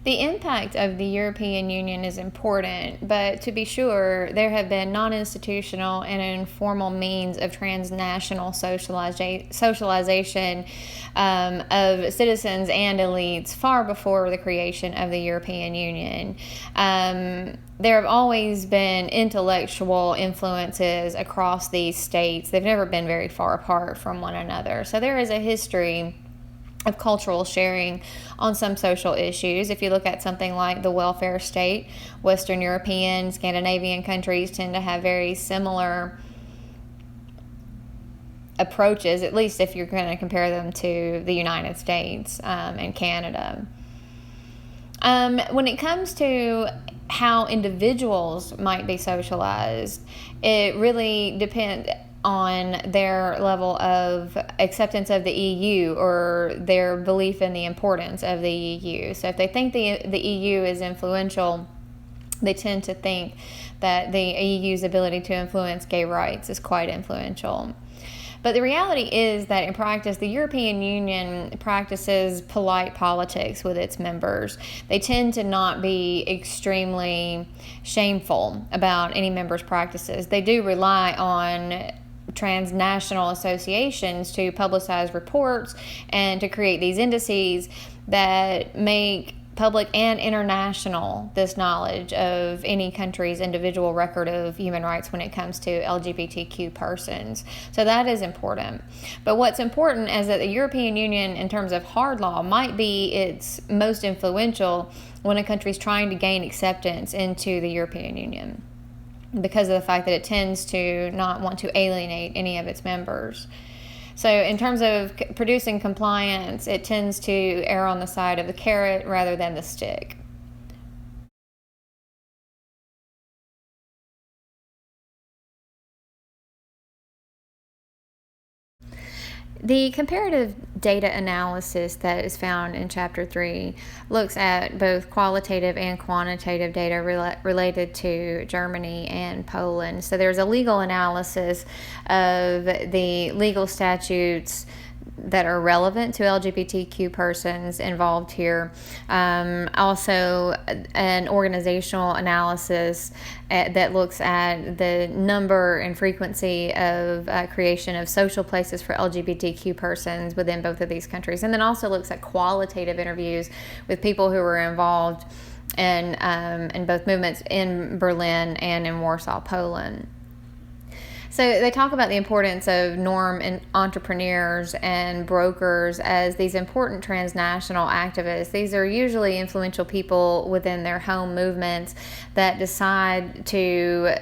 The impact of the European Union is important, but to be sure, there have been non-institutional and informal means of transnational socialization of citizens and elites far before the creation of the European Union. There have always been intellectual influences across these states. They've never been very far apart from one another. So there is a history of cultural sharing on some social issues. If you look at something like the welfare state, Western European, Scandinavian countries tend to have very similar approaches, at least if you're going to compare them to the United States and Canada. When it comes to how individuals might be socialized, it really depends on their level of acceptance of the EU or their belief in the importance of the EU. So if they think the EU is influential, they tend to think that the EU's ability to influence gay rights is quite influential. But the reality is that in practice, the European Union practices polite politics with its members. They tend to not be extremely shameful about any member's practices. They do rely on transnational associations to publicize reports and to create these indices that make public and international this knowledge of any country's individual record of human rights when it comes to LGBTQ persons. So that is important. But what's important is that the European Union, in terms of hard law, might be its most influential when a country is trying to gain acceptance into the European Union, because of the fact that it tends to not want to alienate any of its members. So in terms of producing compliance, it tends to err on the side of the carrot rather than the stick. The comparative data analysis that is found in Chapter 3 looks at both qualitative and quantitative data related to Germany and Poland. So there's a legal analysis of the legal statutes that are relevant to LGBTQ persons involved here. Also, an organizational analysis that looks at the number and frequency of creation of social places for LGBTQ persons within both of these countries. And then also looks at qualitative interviews with people who were involved in both movements in Berlin and in Warsaw, Poland. So they talk about the importance of norm and entrepreneurs and brokers as these important transnational activists. These are usually influential people within their home movements that decide to,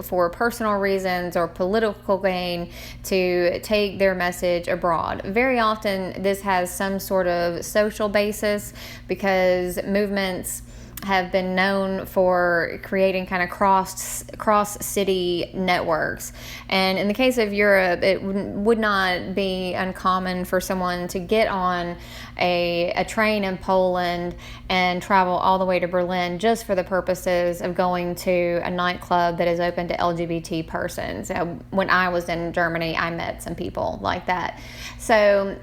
for personal reasons or political gain, to take their message abroad. Very often this has some sort of social basis because movements have been known for creating kind of cross city networks. And in the case of Europe, it would not be uncommon for someone to get on a train in Poland and travel all the way to Berlin just for the purposes of going to a nightclub that is open to LGBT persons. When I was in Germany, I met some people like that. So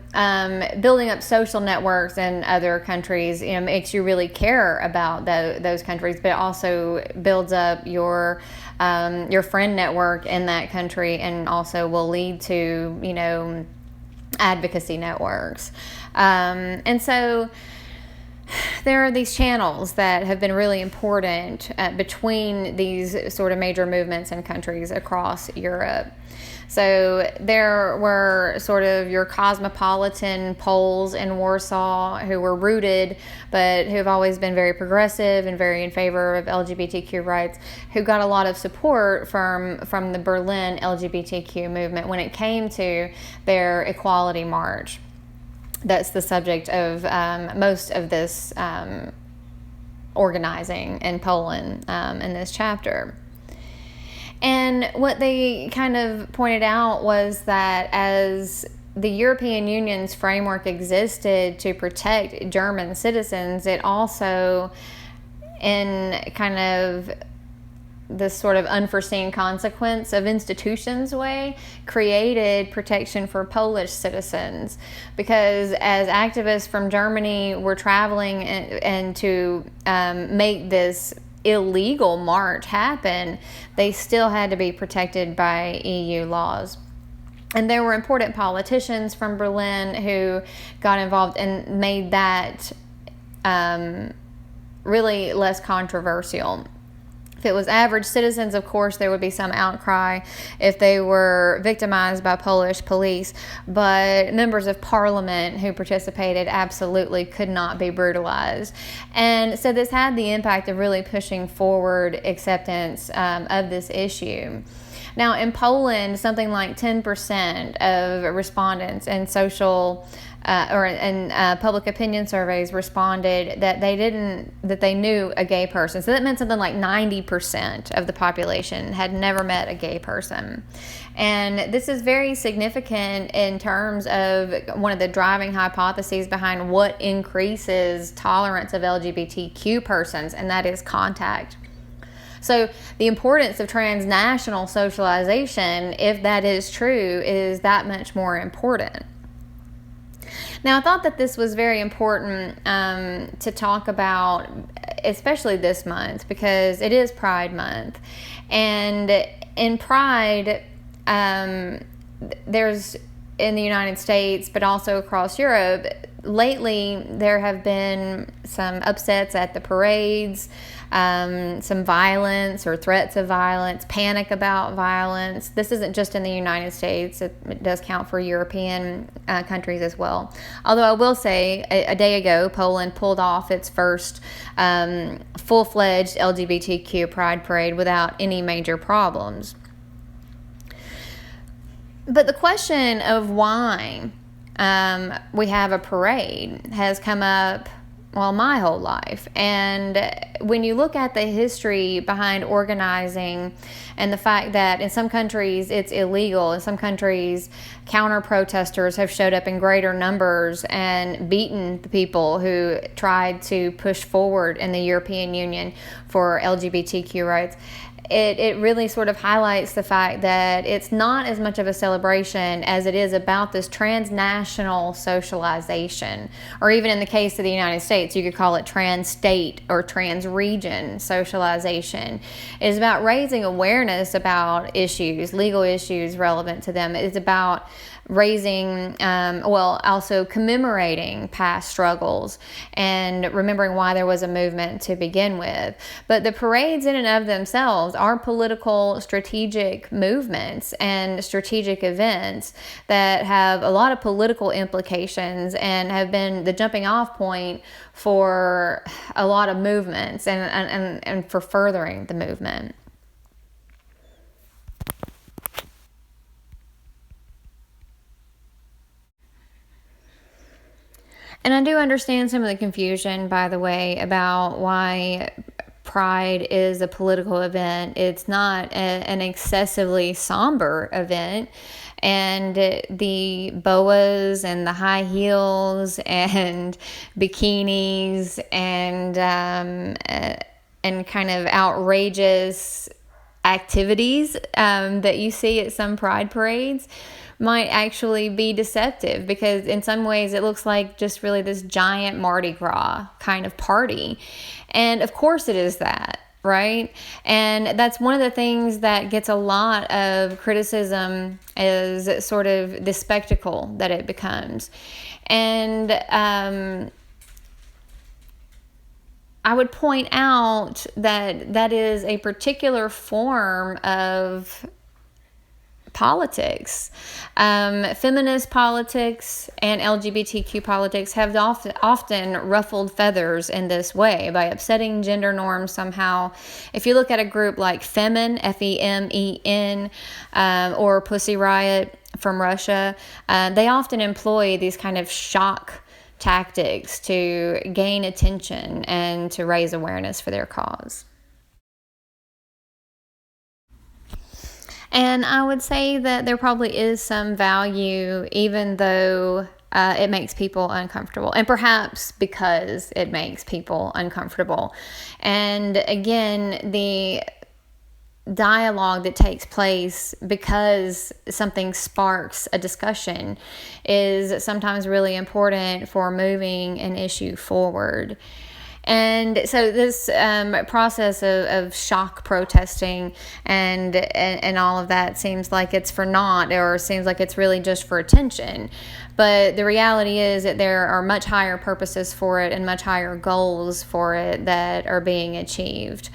building up social networks in other countries, makes you really care about those countries, but it also builds up your friend network in that country, and also will lead to advocacy networks. And so there are these channels that have been really important between these sort of major movements and countries across Europe. So there were sort of your cosmopolitan Poles in Warsaw who were rooted, but who have always been very progressive and very in favor of LGBTQ rights, who got a lot of support from the Berlin LGBTQ movement when it came to their equality march. That's the subject of most of this organizing in Poland in this chapter. And what they kind of pointed out was that as the European Union's framework existed to protect German citizens, it also, in kind of this sort of unforeseen consequence of institutions way created protection for Polish citizens, because as activists from Germany were traveling and to make this illegal march happen, they still had to be protected by EU laws. And there were important politicians from Berlin who got involved and made that really less controversial. If it was average citizens, of course, there would be some outcry if they were victimized by Polish police, but members of parliament who participated absolutely could not be brutalized. And so this had the impact of really pushing forward acceptance of this issue. Now, in Poland, something like 10% of respondents in public opinion surveys responded that they knew a gay person. So that meant something like 90% of the population had never met a gay person. And this is very significant in terms of one of the driving hypotheses behind what increases tolerance of LGBTQ persons, and that is contact. So the importance of transnational socialization, if that is true, is that much more important. Now, I thought that this was very important to talk about, especially this month, because it is Pride Month. And in Pride, there's, in the United States, but also across Europe, lately there have been some upsets at the parades, some violence or threats of violence, panic about violence. This isn't just in the United States. It does count for European countries as well. Although I will say, a day ago, Poland pulled off its first full-fledged LGBTQ pride parade without any major problems. But the question of why we have a parade has come up, well, my whole life. And when you look at the history behind organizing and the fact that in some countries it's illegal, in some countries counter-protesters have showed up in greater numbers and beaten the people who tried to push forward in the European Union for LGBTQ rights, it really sort of highlights the fact that it's not as much of a celebration as it is about this transnational socialization, or even in the case of the United States, you could call it trans-state or trans-region socialization. It is about raising awareness about issues, legal issues relevant to them. It's about raising, also commemorating past struggles and remembering why there was a movement to begin with. But the parades in and of themselves are political strategic movements and strategic events that have a lot of political implications and have been the jumping off point for a lot of movements and for furthering the movement. And I do understand some of the confusion, by the way, about why Pride is a political event. It's not an excessively somber event. And the boas and the high heels and bikinis and kind of outrageous activities that you see at some pride parades might actually be deceptive, because in some ways it looks like just really this giant Mardi Gras kind of party. And of course it is that, right? And that's one of the things that gets a lot of criticism, is sort of the spectacle that it becomes. And I would point out that that is a particular form of politics. Feminist politics and LGBTQ politics have often ruffled feathers in this way by upsetting gender norms somehow. If you look at a group like Femen, Femen, or Pussy Riot from Russia, they often employ these kind of shock tactics to gain attention and to raise awareness for their cause. And I would say that there probably is some value, even though it makes people uncomfortable, and perhaps because it makes people uncomfortable. And again, the dialogue that takes place because something sparks a discussion is sometimes really important for moving an issue forward. And so this process of shock protesting and all of that seems like it's for naught, or seems like it's really just for attention. But the reality is that there are much higher purposes for it and much higher goals for it that are being achieved.